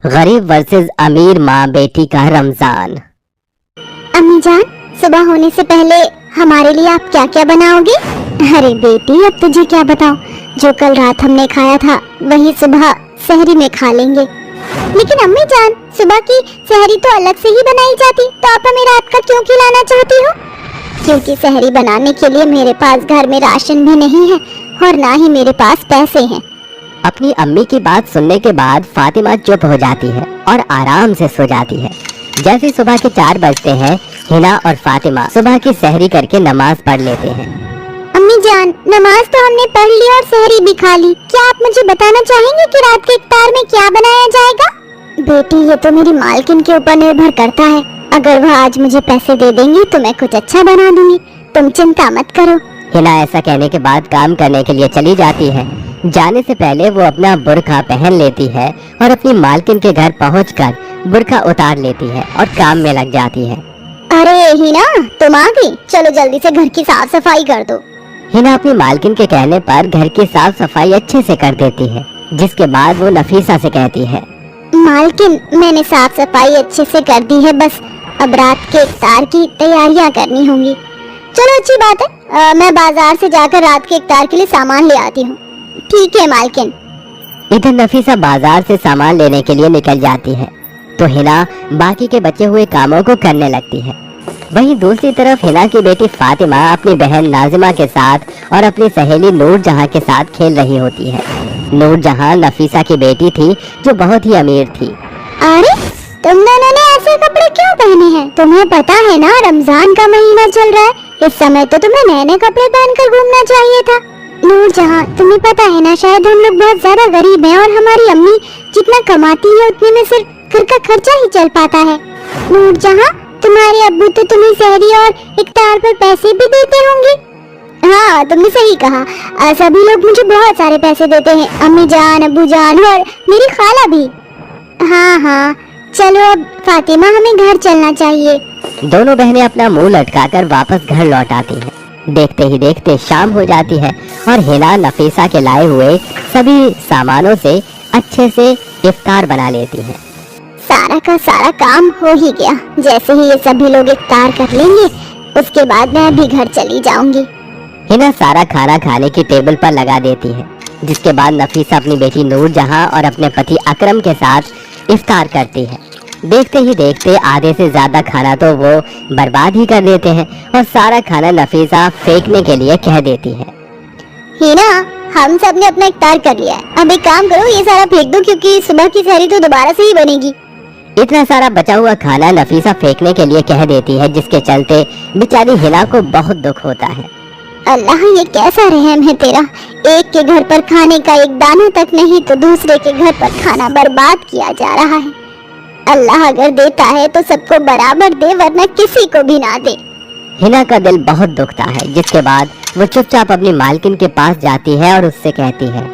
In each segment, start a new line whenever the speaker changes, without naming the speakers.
गरीब वर्सेस अमीर माँ बेटी का रमजान।
अम्मी जान, सुबह होने से पहले हमारे लिए आप क्या क्या बनाओगे? अरे बेटी, अब तुझे क्या बताऊं, जो कल रात हमने खाया था वही सुबह सहरी में खा लेंगे। लेकिन अम्मी जान, सुबह की सहरी तो अलग से ही बनाई जाती, तो आप हमें रात का क्यों खिलाना चाहती हो? क्योंकि सहरी बनाने के लिए मेरे पास घर में राशन भी नहीं है और ना ही मेरे पास पैसे हैं।
अपनी अम्मी की बात सुनने के बाद फातिमा चुप हो जाती है और आराम से सो जाती है। जैसे सुबह के 4 बजते हैं, हिना और फातिमा सुबह की सहरी करके नमाज पढ़ लेते हैं।
अम्मी जान, नमाज तो हमने पढ़ ली और सहरी भी खा ली। क्या आप मुझे बताना चाहेंगे कि रात के इफ्तार में क्या बनाया जाएगा? बेटी, ये तो मेरी मालकिन के ऊपर निर्भर करता है। अगर वह आज मुझे पैसे दे देंगी तो मैं कुछ अच्छा बना दूंगी, तुम चिंता मत करो।
हिना ऐसा कहने के बाद काम करने के लिए चली जाती है। जाने से पहले वो अपना बुर्का पहन लेती है और अपनी मालकिन के घर पहुंचकर बुर्का उतार लेती है और काम में लग जाती है।
अरे हिना, तुम आ गई, चलो जल्दी से घर की साफ सफाई कर दो।
हिना अपनी मालकिन के कहने पर घर की साफ सफाई अच्छे से कर देती है, जिसके बाद वो नफीसा से कहती है,
मालकिन, मैंने साफ सफाई अच्छे से कर दी है, बस अब रात के इफ्तार की तैयारियां करनी होंगी। चलो अच्छी बात है, मैं बाजार से जाकर रात के इफ्तार के लिए सामान ले आती हूँ। ठीक है मालकिन।
इधर नफीसा बाजार से सामान लेने के लिए निकल जाती है तो हिना बाकी के बचे हुए कामों को करने लगती है। वहीं दूसरी तरफ हिना की बेटी फातिमा अपनी बहन नाजिमा के साथ और अपनी सहेली नूरजहां के साथ खेल रही होती है। नूरजहां नफीसा की बेटी थी जो बहुत ही अमीर थी।
अरे तुम दोनों ने ऐसे कपड़े क्यों पहने हैं? तुम्हें पता है ना रमजान का महीना चल रहा है, इस समय तो तुम्हें नए नए कपड़े पहनकर घूमना चाहिए था। नूरजहां, तुम्हें पता है ना, शायद हम लोग बहुत ज्यादा गरीब हैं और हमारी अम्मी जितना कमाती है उतने में सिर्फ घर का खर्चा ही चल पाता है। नूरजहां, तुम्हारे अब्बू तो तुम्हें सहरी और इफ्तार पर पैसे भी देते होंगे। हाँ, तुमने सही कहा, सभी लोग मुझे बहुत सारे पैसे देते हैं, अम्मी जान, अब्बू जान और मेरी खाला भी। हाँ हाँ, चलो अब फातिमा, हमें घर चलना चाहिए।
दोनों बहनें अपना मुंह लटकाकर वापस घर लौट आती हैं। देखते ही देखते शाम हो जाती है और हिना नफीसा के लाए हुए सभी सामानों से अच्छे से इफ्तार बना लेती है।
सारा का सारा काम हो ही गया। जैसे ही ये सभी लोग इफ्तार कर लेंगे उसके बाद मैं भी घर चली जाऊंगी।
हिना सारा खाना खाने की टेबल पर लगा देती है, जिसके बाद नफीसा अपनी बेटी नूरजहां और अपने पति अकरम के साथ इफ्तार करती है। देखते ही देखते आधे से ज्यादा खाना तो वो बर्बाद ही कर देते हैं और सारा खाना नफीसा फेंकने के लिए कह देती है।
हिना, हम सब ने अपना इफ्तार कर लिया है, अब एक काम करो, ये सारा फेंक दो क्योंकि सुबह की सहरी तो दोबारा से ही बनेगी।
इतना सारा बचा हुआ खाना नफीसा फेंकने के लिए कह देती है, जिसके चलते बेचारी हिना को बहुत दुख होता है।
अल्लाह, ये कैसा रहम है तेरा, एक के घर पर खाने का एक दाना तक नहीं तो दूसरे के घर पर खाना बर्बाद किया जा रहा है। अल्लाह अगर देता है तो सबको बराबर दे, वरना किसी को भी ना दे।
हिना का दिल बहुत दुखता है, जिसके बाद वो चुपचाप अपनी मालकिन के पास जाती है और उससे कहती है,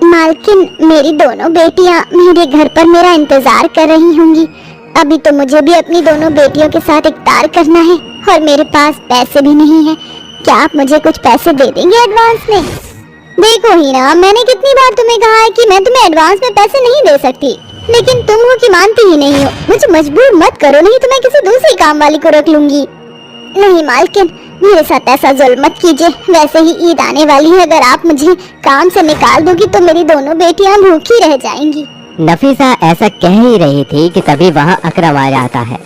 मालकिन, मेरी दोनों बेटियां मेरे घर पर मेरा इंतजार कर रही होंगी। अभी तो मुझे भी अपनी दोनों बेटियों के साथ इफ्तार करना है और मेरे पास पैसे भी नहीं है। क्या आप मुझे कुछ पैसे दे देंगे एडवांस में? देखो हिना, मैंने कितनी बार तुम्हें कहा है कि मैं तुम्हें एडवांस में पैसे नहीं दे सकती, लेकिन तुम हो कि मानती ही नहीं हो। मुझे मजबूर मत करो, नहीं तो मैं किसी दूसरी काम वाली को रख लूंगी। नहीं मालकिन, मेरे साथ ऐसा जुल्म मत कीजिए। वैसे ही ईद आने वाली है, अगर आप मुझे काम से निकाल दोगी तो मेरी दोनों बेटियां भूखी रह जाएंगी।
नफीसा ऐसा कह ही रही थी कि तभी वहाँ अकरम आ जाता है।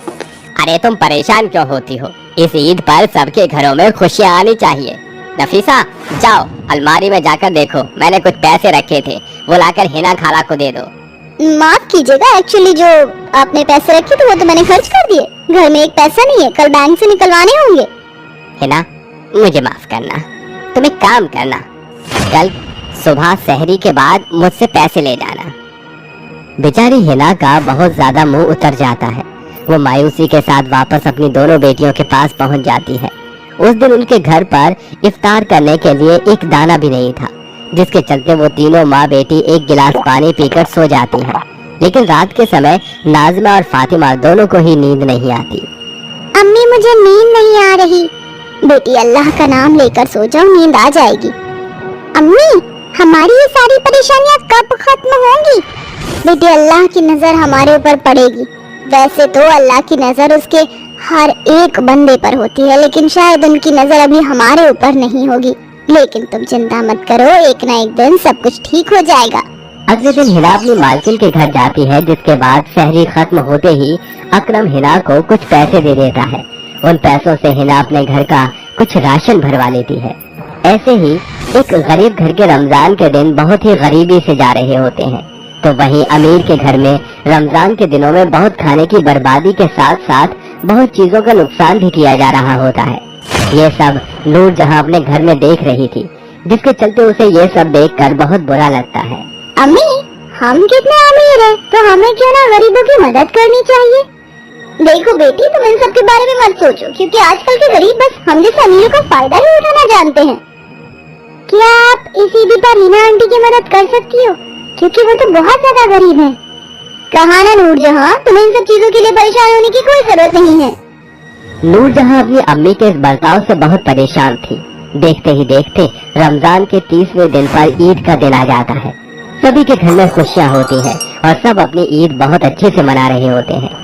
अरे तुम परेशान क्यों होती हो, इस ईद पर सबके घरों में खुशियाँ आनी चाहिए। नफीसा, जाओ अलमारी में जाकर देखो, मैंने कुछ पैसे रखे थे, वो लाकर हिना खाला को दे दो।
माफ कीजिएगा, एक्चुअली जो आपने पैसे रखे थे वो तो मैंने खर्च कर दिए। घर में एक पैसा नहीं है, कल बैंक से निकलवाने होंगे।
हिना, मुझे माफ करना, तुम एक काम करना, कल सुबह सहरी के बाद मुझसे पैसे ले जाना। बेचारी हिना का बहुत ज्यादा मुंह उतर जाता है। वो मायूसी के साथ वापस अपनी दोनों बेटियों के पास पहुंच जाती है। उस दिन उनके घर पर इफ्तार करने के लिए एक दाना भी नहीं था, जिसके चलते वो तीनों माँ बेटी एक गिलास पानी पीकर सो जाती हैं। लेकिन रात के समय नाज़िमा और फातिमा दोनों को ही नींद नहीं आती।
अम्मी, मुझे नींद नहीं आ रही। बेटी, अल्लाह का नाम लेकर सो जाओ, नींद आ जाएगी। अम्मी, हमारी ये सारी परेशानियां कब खत्म होंगी? बेटे, अल्लाह की नजर हमारे ऊपर पड़ेगी। वैसे तो अल्लाह की नजर उसके हर एक बंदे पर होती है, लेकिन शायद उनकी नजर अभी हमारे ऊपर नहीं होगी। लेकिन तुम चिंता मत करो, एक ना एक दिन सब कुछ ठीक हो जाएगा।
अगले दिन हिना अपनी मालकिन के घर जाती है, जिसके बाद सहरी खत्म होते ही अकरम हिना को कुछ पैसे दे देता है। उन पैसों से हिना अपने घर का कुछ राशन भरवा लेती है। ऐसे ही एक गरीब घर के रमजान के दिन बहुत ही गरीबी से जा रहे होते हैं, तो वहीं अमीर के घर में रमजान के दिनों में बहुत खाने की बर्बादी के साथ साथ बहुत चीजों का नुकसान भी किया जा रहा होता है। ये सब नूर जहां अपने घर में देख रही थी, जिसके चलते उसे ये सब देखकर बहुत बुरा लगता है।
अम्मी, हम कितने अमीर हैं, तो हमें क्यों ना गरीबों की मदद करनी चाहिए? देखो बेटी, तुम इन सब के बारे में मत सोचो, क्योंकि आजकल के गरीब बस हम जैसे अमीरों का फायदा ही उठाना जानते हैं। क्या आप इस ईद पर हीना आंटी की मदद कर सकती हो? क्योंकि वो तो बहुत ज्यादा गरीब है। कहा ना नूरजहां, तुम्हें इन सब चीजों के लिए परेशान होने की कोई जरूरत नहीं है।
नूरजहां अपनी अम्मी के इस बर्ताव से बहुत परेशान थी। देखते ही देखते रमजान के 30वें दिन पर ईद का दिन आ जाता है। सभी के घर में खुशियां होती हैं और सब अपनी ईद बहुत अच्छे से मना रहे होते हैं।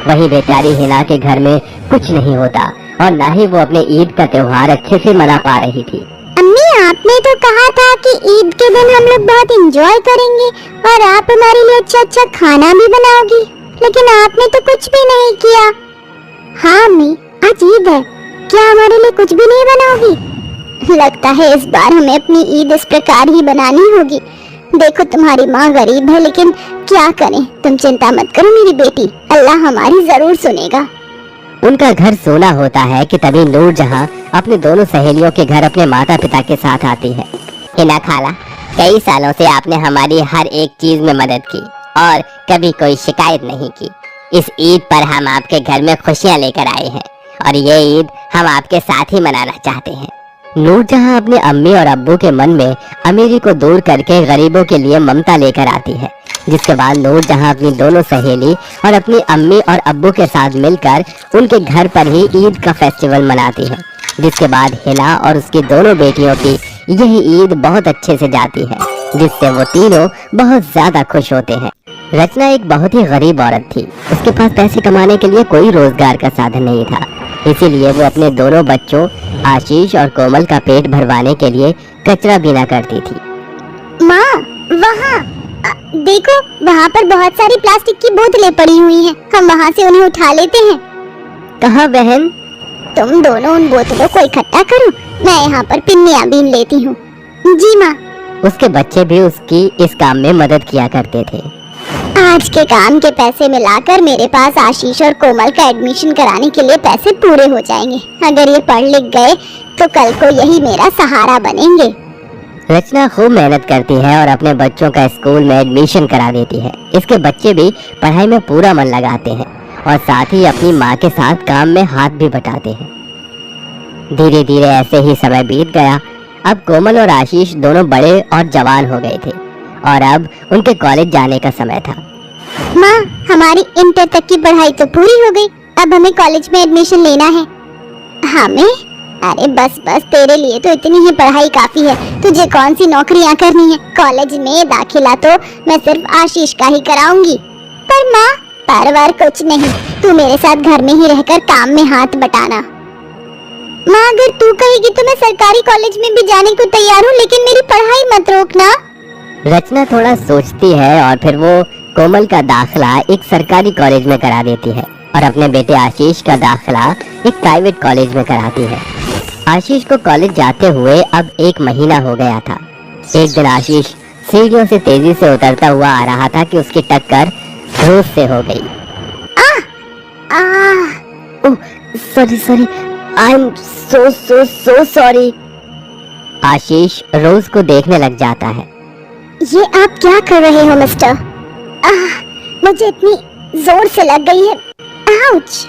वहीं बेचारी हिना के घर में कुछ नहीं होता और न ही वो अपने ईद का त्योहार अच्छे से मना पा रही थी।
अम्मी, आपने तो कहा था कि ईद के दिन हम लोग बहुत एंजॉय करेंगे और आप हमारे लिए अच्छा अच्छा खाना भी बनाओगी, लेकिन आपने तो कुछ भी नहीं किया। हाँ अम्मी, आज ईद है, क्या हमारे लिए कुछ भी नहीं बनाओगी? लगता है इस बार हमें अपनी ईद इस प्रकार ही बनानी होगी। देखो, तुम्हारी माँ गरीब है, लेकिन क्या करें। तुम चिंता मत करो मेरी बेटी, अल्लाह हमारी जरूर सुनेगा।
उनका घर सोना होता है कि तभी नूरजहां अपने दोनों सहेलियों के घर अपने माता पिता के साथ आती है। हिना खाला, कई सालों से आपने हमारी हर एक चीज में मदद की और कभी कोई शिकायत नहीं की। इस ईद पर हम आपके घर में खुशियां लेकर आए हैं और ये ईद हम आपके साथ ही मनाना चाहते हैं। नूरजहां अपने अम्मी और अब्बू के मन में अमीरी को दूर करके गरीबों के लिए ममता लेकर आती है, जिसके बाद नूरजहां अपनी दोनों सहेली और अपनी अम्मी और अब्बू के साथ मिलकर उनके घर पर ही ईद का फेस्टिवल मनाती है। जिसके बाद हिना और उसकी दोनों बेटियों की यही ईद बहुत अच्छे से जाती है, जिससे वो तीनों बहुत ज्यादा खुश होते हैं। रचना एक बहुत ही गरीब औरत थी। उसके पास पैसे कमाने के लिए कोई रोजगार का साधन नहीं था, इसीलिए वो अपने दोनों बच्चों आशीष और कोमल का पेट भरवाने के लिए कचरा बीना करती थी।
माँ, वहाँ देखो, वहाँ पर बहुत सारी प्लास्टिक की बोतलें पड़ी हुई हैं। हम वहाँ से उन्हें उठा लेते हैं।
कहाँ बहन?
तुम दोनों उन बोतलों को इकट्ठा करो, मैं यहाँ पर पिन्नियाँ बीन लेती हूँ। जी माँ।
उसके बच्चे भी उसकी इस काम में मदद किया करते थे।
आज के काम के पैसे मिलाकर मेरे पास आशीष और कोमल का एडमिशन कराने के लिए पैसे पूरे हो जाएंगे। अगर ये पढ़ लिख गए तो कल को यही मेरा सहारा बनेंगे।
रचना खूब मेहनत करती है और अपने बच्चों का स्कूल में एडमिशन करा देती है। इसके बच्चे भी पढ़ाई में पूरा मन लगाते हैं और साथ ही अपनी माँ के साथ काम में हाथ भी बटाते हैं। धीरे धीरे ऐसे ही समय बीत गया। अब कोमल और आशीष दोनों बड़े और जवान हो गए थे और अब उनके कॉलेज जाने का समय था।
माँ, हमारी इंटर तक की पढ़ाई तो पूरी हो गई, अब हमें कॉलेज में एडमिशन लेना है। हमें? अरे बस बस, तेरे लिए तो इतनी ही पढ़ाई काफी है। तुझे कौन सी नौकरियाँ करनी है? कॉलेज में दाखिला तो मैं सिर्फ आशीष का ही कराऊंगी। पर माँ, परवर कुछ नहीं, तू मेरे साथ घर में ही रहकर काम में हाथ बटाना। माँ, अगर तू कहेगी तो मैं सरकारी कॉलेज में भी जाने को तैयार हूँ, लेकिन मेरी पढ़ाई मत रोकना।
रचना थोड़ा सोचती है और फिर वो कोमल का दाखिला एक सरकारी कॉलेज में करा देती है और अपने बेटे आशीष का दाखिला एक प्राइवेट कॉलेज में कराती है। आशीष को कॉलेज जाते हुए अब 1 महीना हो गया था। एक दिन आशीष सीढ़ियों से तेजी से उतरता हुआ आ रहा था कि उसकी टक्कर रोज से हो गई। Oh sorry, I am so sorry. Ashish Rose को देखने लग जाता है।
ये आप क्या कर रहे हो मिस्टर? मुझे इतनी जोर से लग गई है। आउच!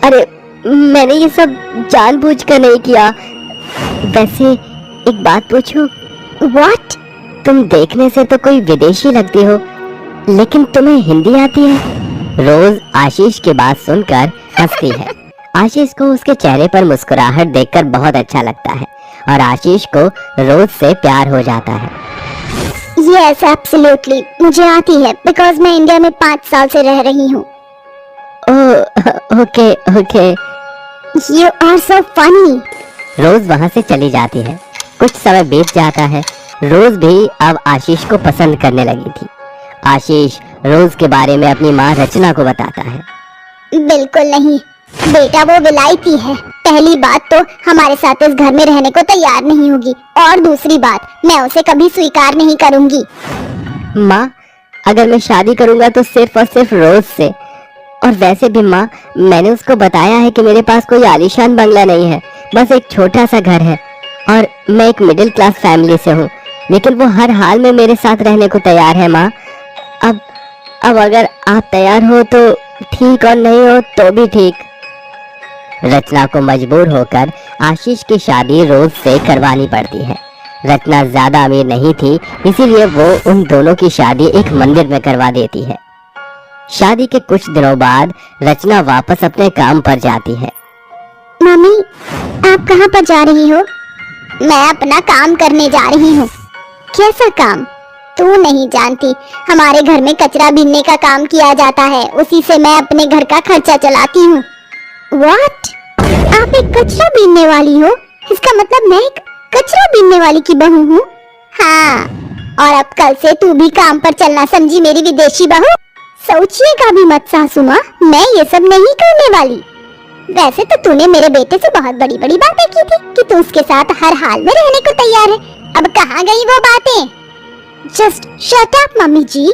अरे मैंने ये सब जानबूझकर नहीं किया। वैसे एक बात पूछूं?
What?
तुम देखने से तो कोई विदेशी लगती हो, लेकिन तुम्हें हिंदी आती है? रोज आशीष की बात सुनकर हंसती है। आशीष को उसके चेहरे पर मुस्कुराहट देखकर बहुत अच्छा लगता है और आशीष को रोज से प्यार हो जाता है।
यस एब्सोल्युटली, मुझे आती है बिकॉज मैं इंडिया में 5 साल से रह रही हूँ।
Oh okay okay.
You are so funny.
Rose वहाँ से चली जाती है। कुछ समय बीत जाता है। रोज भी अब आशीष को पसंद करने लगी थी। आशीष रोज के बारे में अपनी माँ रचना को बताता है।
बिल्कुल नहीं बेटा, वो विलायती है। पहली बात तो हमारे साथ इस घर में रहने को तैयार नहीं होगी, और दूसरी बात मैं उसे कभी स्वीकार नहीं करूंगी।
माँ, अगर मैं शादी करूंगा तो सिर्फ और सिर्फ रोज से। और वैसे भी माँ, मैंने उसको बताया है कि मेरे पास कोई आलीशान बंगला नहीं है, बस एक छोटा सा घर है और मैं एक मिडिल क्लास फैमिली से हूँ, लेकिन वो हर हाल में मेरे साथ रहने को तैयार है माँ। अब अगर आप तैयार हो तो ठीक और नहीं हो तो भी ठीक। रचना को मजबूर होकर आशीष की शादी रोज से करवानी पड़ती है। रचना ज्यादा अमीर नहीं थी, इसीलिए वो उन दोनों की शादी एक मंदिर में करवा देती है। शादी के कुछ दिनों बाद रचना वापस अपने काम पर जाती है।
मम्मी, आप कहाँ पर जा रही हो? मैं अपना काम करने जा रही हूँ। कैसा काम? तू नहीं जानती, हमारे घर में कचरा बीनने का काम किया जाता है, उसी से मैं अपने घर का खर्चा चलाती हूँ। What? आप एक कचरा बीनने वाली हो? इसका मतलब मैं एक कचरा बीनने वाली की बहू हूँ? हाँ, और अब कल से तू भी काम पर चलना, समझी मेरी विदेशी बहू? सोचिएगा भी मत सासू माँ, मैं ये सब नहीं करने वाली। वैसे तो तूने मेरे बेटे से बहुत बड़ी बड़ी बातें की थी कि तू उसके साथ हर हाल में रहने को तैयार है। अब कहाँ गई वो बातें? जस्ट शट अप मम्मी जी।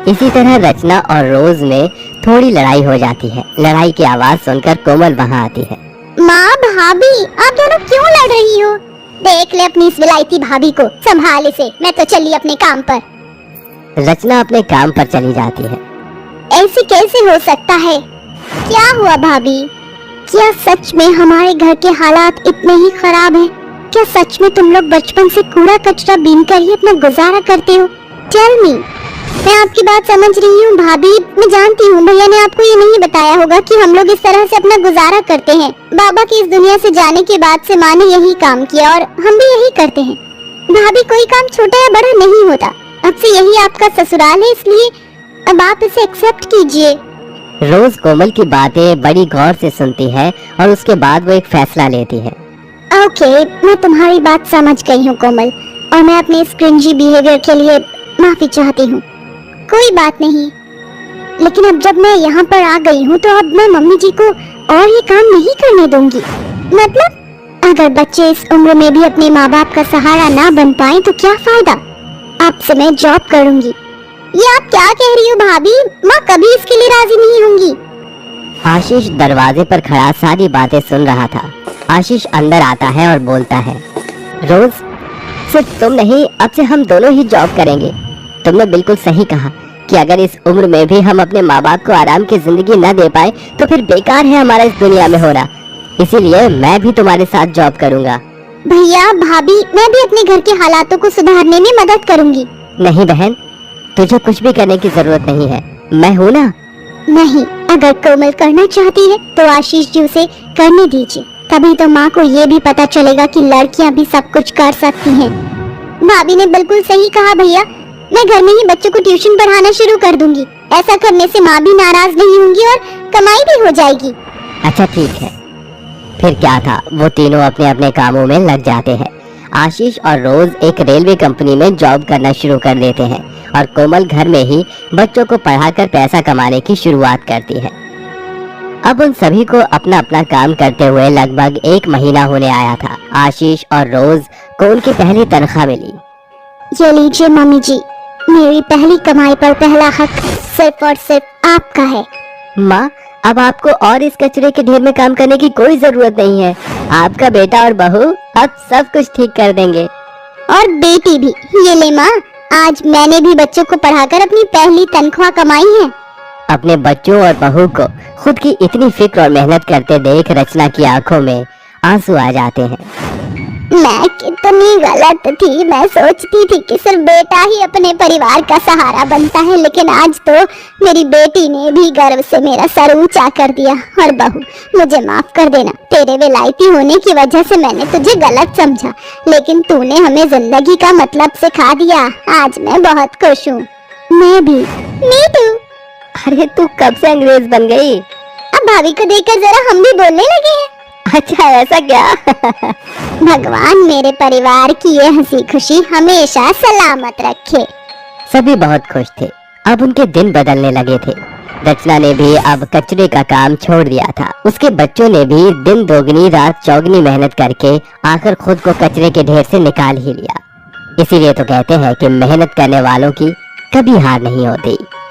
इसी तरह रचना और रोज में थोड़ी लड़ाई हो जाती है। लड़ाई की आवाज सुनकर कोमल वहाँ आती है।
माँ, भाभी, आप दोनों क्यों लड़ रही हो? देख ले अपनी इस विलायती भाभी को, संभाल इसे, मैं तो चली अपने काम पर।
रचना अपने काम पर चली जाती है।
ऐसे कैसे हो सकता है? क्या हुआ भाभी? क्या सच में हमारे घर के हालात इतने ही खराब हैं? क्या सच में तुम लोग बचपन से कूड़ा कचरा बीन कर ही अपना गुजारा करते हो? Tell me. मैं आपकी बात समझ रही हूँ भाभी, मैं जानती हूँ भैया ने आपको ये नहीं बताया होगा कि हम लोग इस तरह से अपना गुजारा करते हैं। बाबा की इस दुनिया से जाने के बाद से माँ ने यही काम किया और हम भी यही करते हैं। भाभी, कोई काम छोटा या बड़ा नहीं होता, अब से यही आपका ससुराल है, इसलिए अब आप इसे एक्सेप्ट कीजिए।
रोज कोमल की बातें बड़ी गौर से सुनती है और उसके बाद वो एक फैसला लेती है।
ओके, मैं तुम्हारी बात समझ गई हूँ कोमल, और मैं अपने इस क्रिंजी बिहेवियर के लिए माफी चाहती हूँ। कोई बात नहीं, लेकिन अब जब मैं यहाँ पर आ गई हूँ तो अब मैं मम्मी जी को और ये काम नहीं करने दूंगी। मतलब अगर बच्चे इस उम्र में भी अपने माँ बाप का सहारा ना बन पाए तो क्या फायदा? अब से मैं जॉब करूँगी। ये आप क्या कह रही हो भाभी? माँ कभी इसके लिए राजी नहीं होंगी।
आशीष दरवाजे पर खड़ा सारी बातें सुन रहा था। आशीष अंदर आता है और बोलता है, रोज, सिर्फ तुम नहीं, अब से हम दोनों ही जॉब करेंगे। तुमने बिल्कुल सही कहा कि अगर इस उम्र में भी हम अपने माँ बाप को आराम की जिंदगी न दे पाए तो फिर बेकार है हमारा इस दुनिया में होना। इसीलिए मैं भी तुम्हारे साथ जॉब करूँगा।
भैया भाभी, मैं भी अपने घर के हालातों को सुधारने में मदद करूँगी।
नहीं बहन, तुझे कुछ भी करने की जरूरत नहीं है, मैं हूँ ना।
नहीं, अगर कोमल करना चाहती है तो आशीष जी उसे करने दीजिए, तभी तो माँ को ये भी पता चलेगा कि लड़कियाँ भी सब कुछ कर सकती हैं। भाभी ने बिल्कुल सही कहा भैया, मैं घर में ही बच्चों को ट्यूशन पढ़ाना शुरू कर दूंगी। ऐसा करने से माँ भी नाराज नहीं होंगी और कमाई भी हो जाएगी।
अच्छा ठीक है। फिर क्या था, वो तीनों अपने अपने कामों में लग जाते हैं। आशीष और रोज एक रेलवे कंपनी में जॉब करना शुरू कर देते हैं और कोमल घर में ही बच्चों को पढ़ाकर पैसा कमाने की शुरुआत करती है। अब उन सभी को अपना अपना काम करते हुए लगभग 1 महीना होने आया था। आशीष और रोज को उनकी पहली तनख्वाह मिली।
ये लीजिए मम्मी जी, मेरी पहली कमाई पर पहला हक सिर्फ और सिर्फ आपका है।
माँ, अब आपको और इस कचरे के ढेर में काम करने की कोई जरूरत नहीं है। आपका बेटा और बहू अब सब कुछ ठीक कर देंगे।
और बेटी भी। ये ले माँ, आज मैंने भी बच्चों को पढ़ाकर अपनी पहली तनख्वाह कमाई है।
अपने बच्चों और बहू को खुद की इतनी फिक्र और मेहनत करते देख रचना की आंखों में आंसू आ जाते हैं।
मैं कितनी गलत थी। मैं सोचती थी कि सिर्फ बेटा ही अपने परिवार का सहारा बनता है, लेकिन आज तो मेरी बेटी ने भी गर्व से मेरा सर ऊंचा कर दिया। और बहू, मुझे माफ कर देना। तेरे विलायती होने की वजह से मैंने तुझे गलत समझा, लेकिन तूने हमें जिंदगी का मतलब सिखा दिया। आज मैं बहुत खुश हूँ। मैं भी। Me too.
अरे तू कब से अंग्रेज बन गई?
अब भाभी को देखकर जरा हम भी बोलने लगे हैं।
अच्छा, ऐसा क्या?
भगवान मेरे परिवार की ये हंसी खुशी हमेशा सलामत रखे।
सभी बहुत खुश थे। अब उनके दिन बदलने लगे थे। रचना ने भी अब कचरे का काम छोड़ दिया था। उसके बच्चों ने भी दिन दोगुनी रात चौगुनी मेहनत करके आखिर खुद को कचरे के ढेर से निकाल ही लिया। इसीलिए तो कहते हैं कि मेहनत करने वालों की कभी हार नहीं होती।